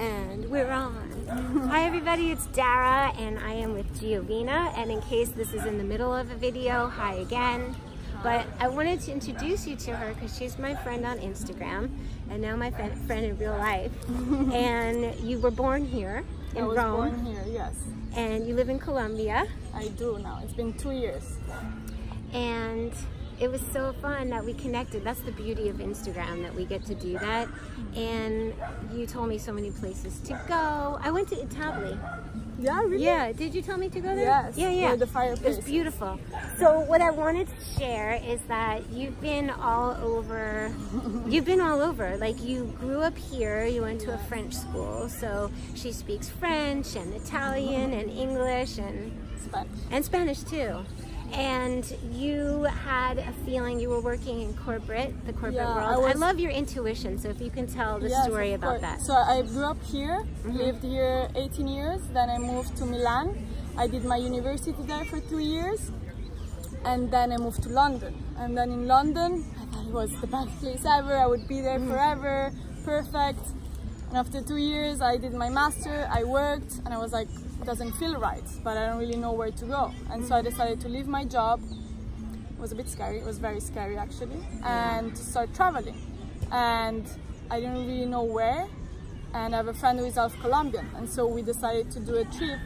And we're on. Hi everybody, it's Dara and I am with Giovina, and in case this is in the middle of a video, hi again. But I wanted to introduce you to her because she's my friend on Instagram and now my friend in real life. And you were born here in Rome. I was born here, yes. And you live in Colombia. I do now. It's been 2 years. And it was so fun that we connected. That's the beauty of Instagram, that we get to do that. And you told me so many places to go. I went to Italy. Yeah, really? Yeah, did you tell me to go there? Yes. Yeah. The fireplace. It was beautiful. So what I wanted to share is that you've been all over. You've been all over. Like, you grew up here, you went to a French school, so she speaks French and Italian and English and Spanish too. And you had a feeling, you were working in the corporate world. I love your intuition, so if you can tell the story about that. So I grew up here, lived here 18 years, then I moved to Milan. I did my university there for 2 years, and then I moved to London. And then in London, I thought it was the best place ever, I would be there forever, perfect. And after 2 years, I did my master, I worked, and I was like, it doesn't feel right, but I don't really know where to go. And so I decided to leave my job. It was a bit scary, it was very scary actually, and to start traveling. And I didn't really know where, and I have a friend who is half Colombian, and so we decided to do a trip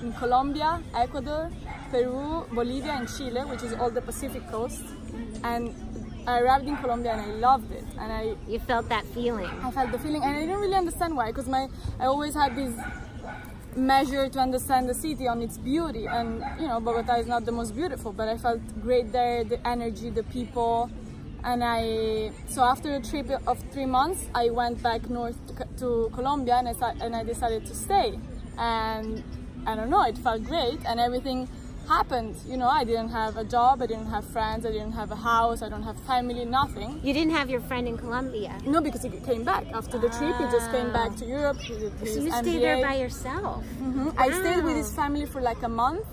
in Colombia, Ecuador, Peru, Bolivia and Chile, which is all the Pacific coast. And I arrived in Colombia and I loved it. And you felt that feeling. I felt the feeling, and I didn't really understand why, because I always had this measure to understand the city on its beauty, and you know, Bogota is not the most beautiful, but I felt great there, the energy, the people. And so after a trip of 3 months, I went back north to Colombia, and I decided to stay. And I don't know, it felt great, and everything happened. You know, I didn't have a job, I didn't have friends, I didn't have a house, I don't have family, nothing. You didn't have your friend in Colombia? No, because he came back after the trip. He just came back to Europe. So you stayed there by yourself? Wow. I stayed with his family for like a month,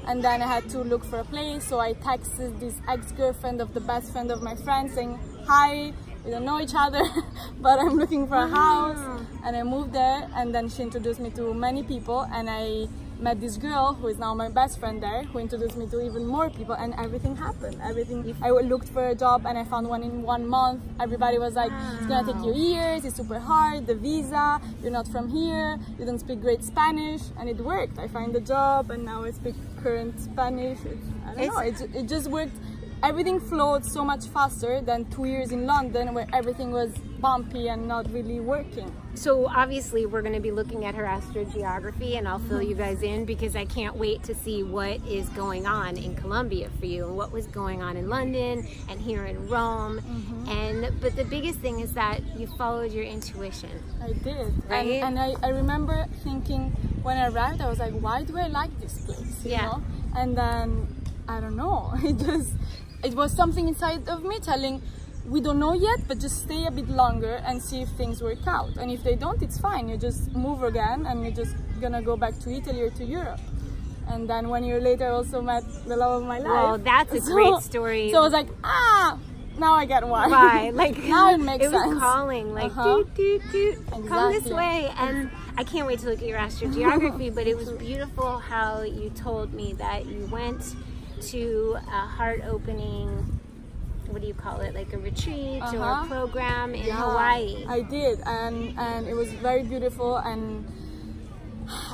and then I had to look for a place. So I texted this ex-girlfriend of the best friend of my friend saying, hi, we don't know each other, but I'm looking for a house. And I moved there, and then she introduced me to many people, and I met this girl who is now my best friend there, who introduced me to even more people, and everything happened. I looked for a job and I found one in 1 month. Everybody was like, it's gonna take you years, it's super hard, the visa, you're not from here, you don't speak great Spanish, and it worked. I found a job and now I speak current Spanish. I don't know, it just worked. Everything flowed so much faster than 2 years in London, where everything was bumpy and not really working. So obviously we're going to be looking at her astrogeography, and I'll fill you guys in because I can't wait to see what is going on in Colombia for you and what was going on in London and here in Rome. But the biggest thing is that you followed your intuition. I did, right? And I remember thinking when I arrived, I was like, why do I like this place? You know? And then I don't know, it was something inside of me telling, we don't know yet, but just stay a bit longer and see if things work out. And if they don't, it's fine. You just move again and you're just gonna go back to Italy or to Europe. And then 1 year later, I also met the love of my life. Well, that's a great story. So I was like, now I get why. Why? Like, now it makes sense. It was calling, like, doot, doot, doot, come this way. And I can't wait to look at your astrogeography, but it was beautiful how you told me that you went to a heart-opening, what do you call it, like a retreat or a program in Hawaii. I did, and it was very beautiful, and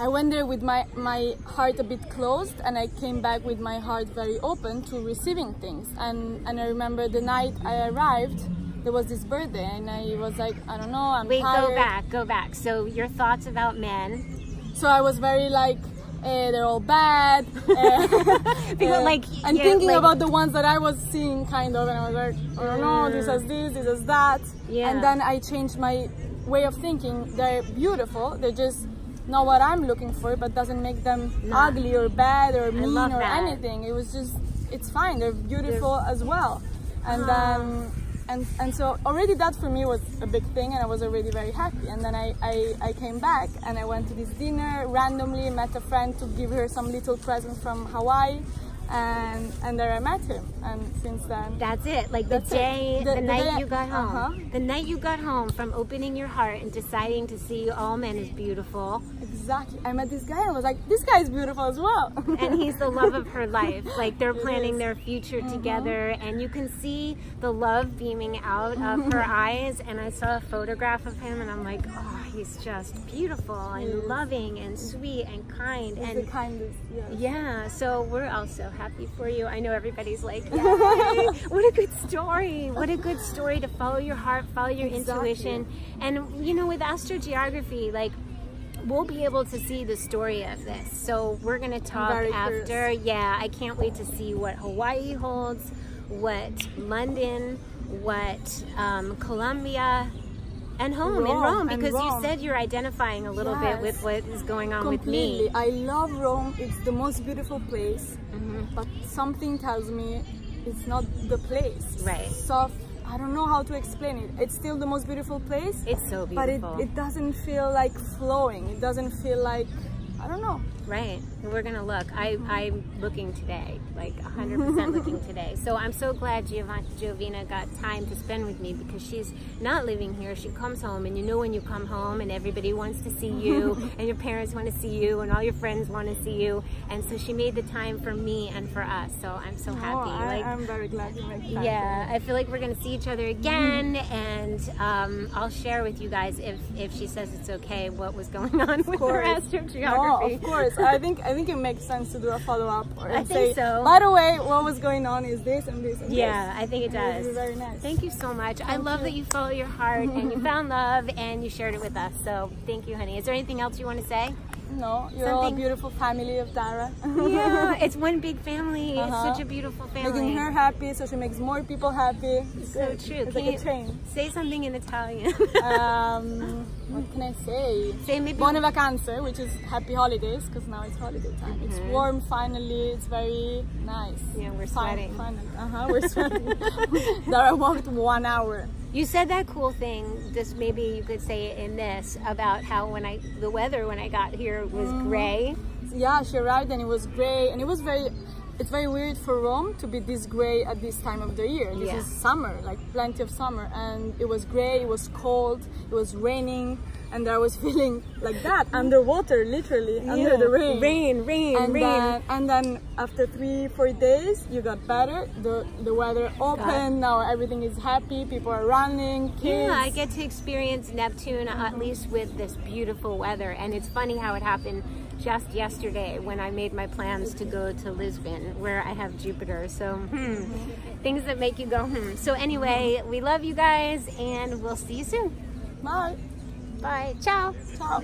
I went there with my heart a bit closed, and I came back with my heart very open to receiving things. And I remember the night I arrived, there was this birthday, and I was like, I don't know, I'm tired. Go back. So your thoughts about men. So I was very like, they're all bad, and thinking about the ones that I was seeing, kind of, and I was like, I don't know, this is this, this is that. And then I changed my way of thinking. They're beautiful, they're just not what I'm looking for, but doesn't make them ugly or bad or mean or anything. It was just, it's fine, they're beautiful as well. And then and so already that for me was a big thing, and I was already very happy. And then I came back and I went to this dinner randomly, met a friend to give her some little present from Hawaii, and then I met him, and since then That's it. Like the night you got home. The night you got home from opening your heart and deciding to see all men is beautiful. Exactly. I met this guy and was like, this guy is beautiful as well. And he's the love of her life. Like they're planning their future together, and you can see the love beaming out of her eyes. And I saw a photograph of him, and I'm like, oh, he's just beautiful and loving and sweet and kind. He's And the kindest. Yes. yeah, so we're all so happy for you. I know everybody's like, yay, what a good story. What a good story to follow your heart, follow your intuition. And you know, with astrogeography, like, we'll be able to see the story of this. So we're gonna talk after. Curious. Yeah, I can't wait to see what Hawaii holds, what London, what Colombia, and home in Rome, because you said you're identifying a little bit with what is going on with me. I love Rome. It's the most beautiful place, but something tells me it's not the place. Right. So I don't know how to explain it. It's still the most beautiful place. It's so beautiful. But it doesn't feel like flowing. It doesn't feel like, I don't know. Right. We're gonna look. I'm looking today, like 100% looking today. So I'm so glad Giovina got time to spend with me, because she's not living here. She comes home, and you know when you come home and everybody wants to see you and your parents want to see you and all your friends want to see you, and so she made the time for me and for us. So I'm so happy. I'm very glad you made time. Yeah, I feel like we're gonna see each other again, and I'll share with you guys if she says it's okay what was going on with her astrogeography. No, of course. I think it makes sense to do a follow-up I think so. By the way, what was going on is this and this and yeah, this. I think it does. It very nice. Thank you so much. I love that you follow your heart and you found love and you shared it with us. So thank you, honey. Is there anything else you want to say? No, you're all a beautiful family of Dara. Yeah, it's one big family. It's such a beautiful family. Making her happy, so she makes more people happy. It's so true. It's like a chain. Say something in Italian. What can I say? Say maybe Buone vacanze, which is happy holidays, because now it's holiday time. It's warm finally. It's very nice. Yeah, we're sweating. Finally. We're sweating. Dara walked 1 hour. You said that cool thing, just maybe you could say it in this, about how the weather when I got here was gray. Yeah, she arrived and it was gray, and it's very weird for Rome to be this gray at this time of the year. This is summer, like plenty of summer, and it was gray, it was cold, it was raining, and I was feeling like that, underwater, literally, under the rain. Rain. And then after 3-4 days, you got better, the weather opened, now everything is happy, people are running, kids. Yeah, I get to experience Neptune at least with this beautiful weather, and it's funny how it happened just yesterday when I made my plans to go to Lisbon, where I have Jupiter. So things that make you go So anyway, we love you guys, and we'll see you soon. Bye. Bye. Ciao. Ciao.